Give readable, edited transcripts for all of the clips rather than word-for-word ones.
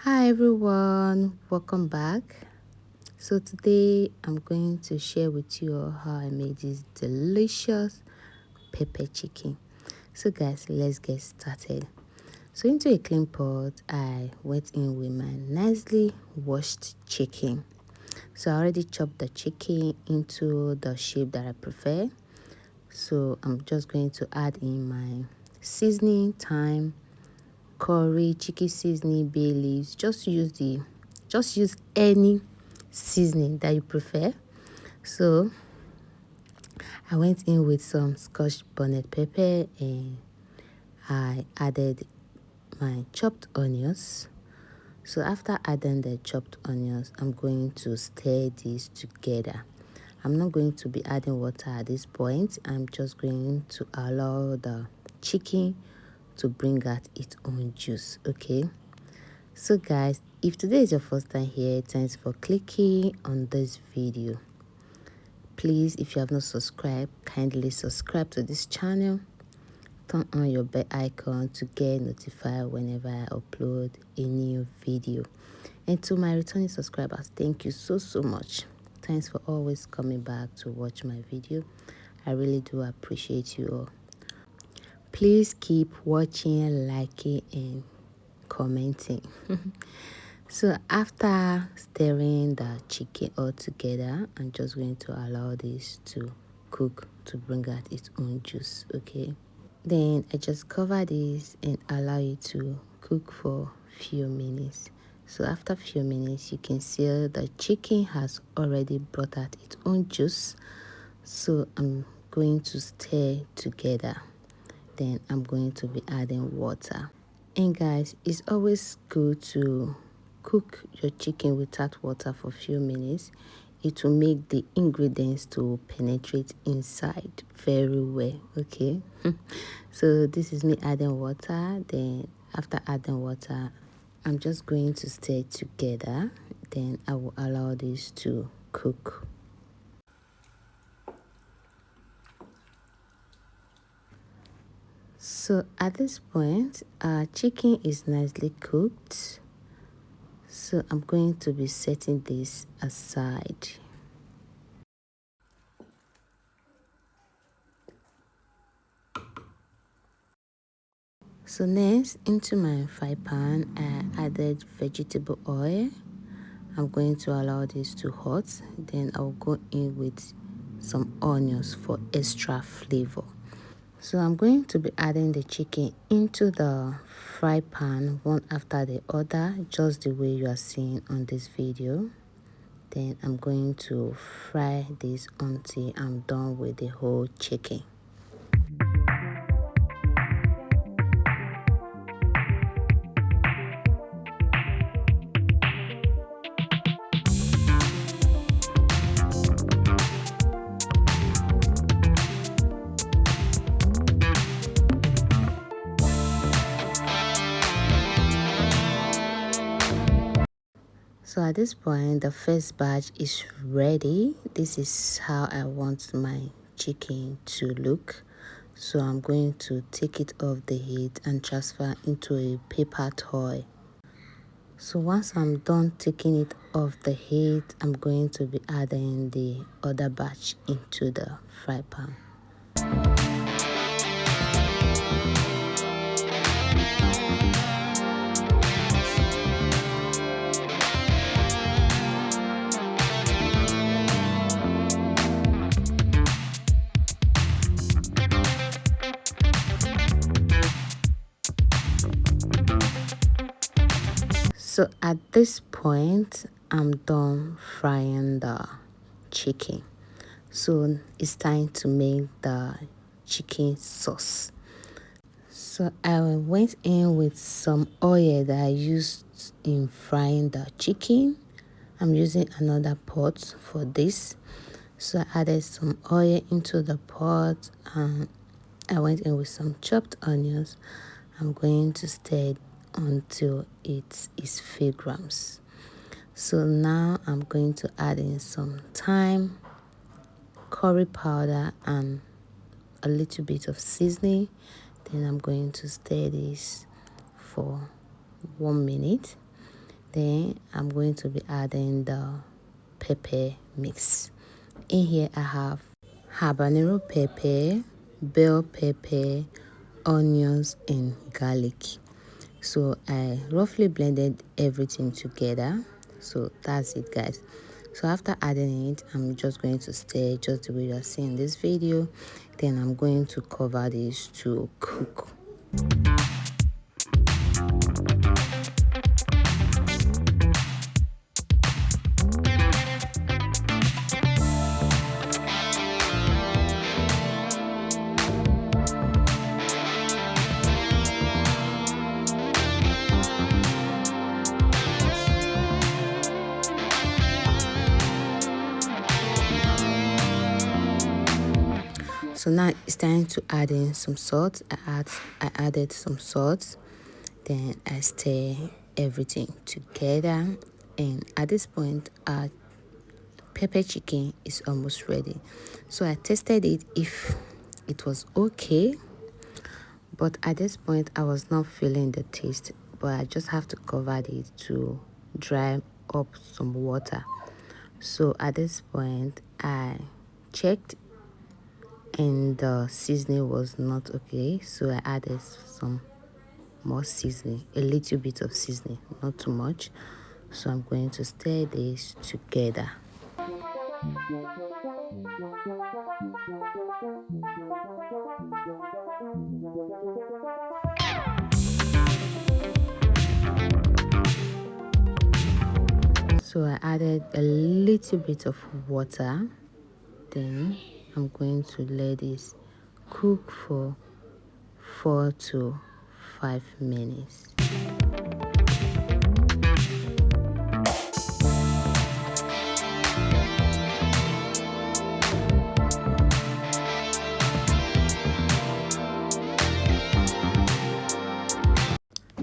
Hi everyone, welcome back. So today I'm going to share with you all how I made this delicious pepper chicken. So guys, let's get started. So into a clean pot, I went in with my nicely washed chicken. So I already chopped the chicken into the shape that I prefer. So I'm just going to add in my seasoning, thyme, curry, chicken seasoning, bay leaves. Just use any seasoning that you prefer. So I went in with some scotch bonnet pepper and I added my chopped onions. So after adding the chopped onions, I'm going to stir this together. I'm not going to be adding water at this point. I'm just going to allow the chicken to bring out its own juice. Okay, so guys, if today is your first time here, thanks for clicking on this video. Please, if you have not subscribed, kindly subscribe to this channel. Turn on your bell icon to get notified whenever I upload a new video. And to my returning subscribers, thank you so much. Thanks for always coming back to watch my video. I really do appreciate you all. Please keep watching, liking and commenting. So after stirring the chicken all together, I'm just going to allow this to cook to bring out its own juice. Okay, then I just cover this and allow it to cook for few minutes. So after few minutes, you can see the chicken has already brought out its own juice. So I'm going to stir together. Then I'm going to be adding water. And guys, it's always good to cook your chicken without water for a few minutes. It will make the ingredients to penetrate inside very well. Okay, so this is me adding water. Then after adding water, I'm just going to stir it together. Then I will allow this to cook. So at this point, our chicken is nicely cooked. So I'm going to be setting this aside. So next, into my fry pan, I added vegetable oil. I'm going to allow this to hot. Then I'll go in with some onions for extra flavor. So I'm going to be adding the chicken into the fry pan one after the other, just the way you are seeing on this video. Then I'm going to fry this until I'm done with the whole chicken. So at this point, the first batch is ready. This is how I want my chicken to look. So I'm going to take it off the heat and transfer into a paper towel. So once I'm done taking it off the heat, I'm going to be adding the other batch into the fry pan. So at this point, I'm done frying the chicken. So it's time to make the chicken sauce. So I went in with some oil that I used in frying the chicken. I'm using another pot for this. So I added some oil into the pot and I went in with some chopped onions. I'm going to stir it until it is fragrance. So now I'm going to add in some thyme, curry powder and a little bit of seasoning. Then I'm going to stir this for 1 minute. Then I'm going to be adding the pepper mix. In here I have habanero pepper, bell pepper, onions and garlic. So I roughly blended everything together. So that's it, guys. So after adding it, I'm just going to stir just the way you're seeing this video. Then I'm going to cover this to cook. So now it's time to add in some salt. I added some salt. Then I stir everything together. And at this point, our pepper chicken is almost ready. So I tested it if it was okay. But at this point, I was not feeling the taste. But I just have to cover it to dry up some water. So at this point, I checked and the seasoning was not okay, so I added some more seasoning, a little bit of seasoning, not too much. So I'm going to stir this together. So I added a little bit of water. Then I'm going to let this cook for 4 to 5 minutes.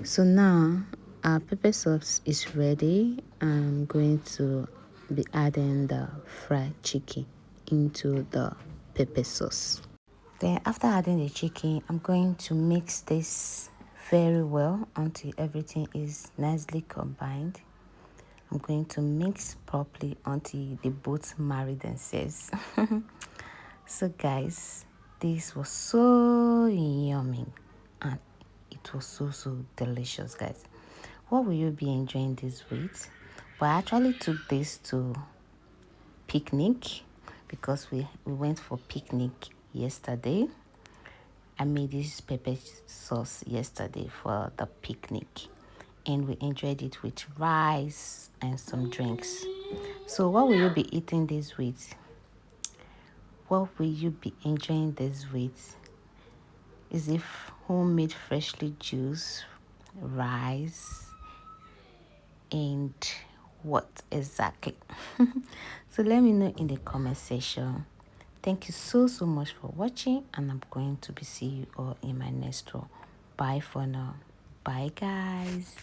So now our pepper sauce is ready. I'm going to be adding the fried chicken into the pepper sauce. Then after adding the chicken, I'm going to mix this very well until everything is nicely combined. I'm going to mix properly until they both marry themselves. So guys, this was so yummy and it was so delicious, guys. What will you be enjoying this with? But I actually took this to picnic because we went for picnic yesterday. I made this pepper sauce yesterday for the picnic and we enjoyed it with rice and some drinks. So what will you be eating this with? What will you be enjoying this with? Is it homemade freshly juiced rice and what exactly? So let me know in the comment section. Thank you so much for watching and I'm going to be seeing you all in my next one. Bye for now. Bye guys.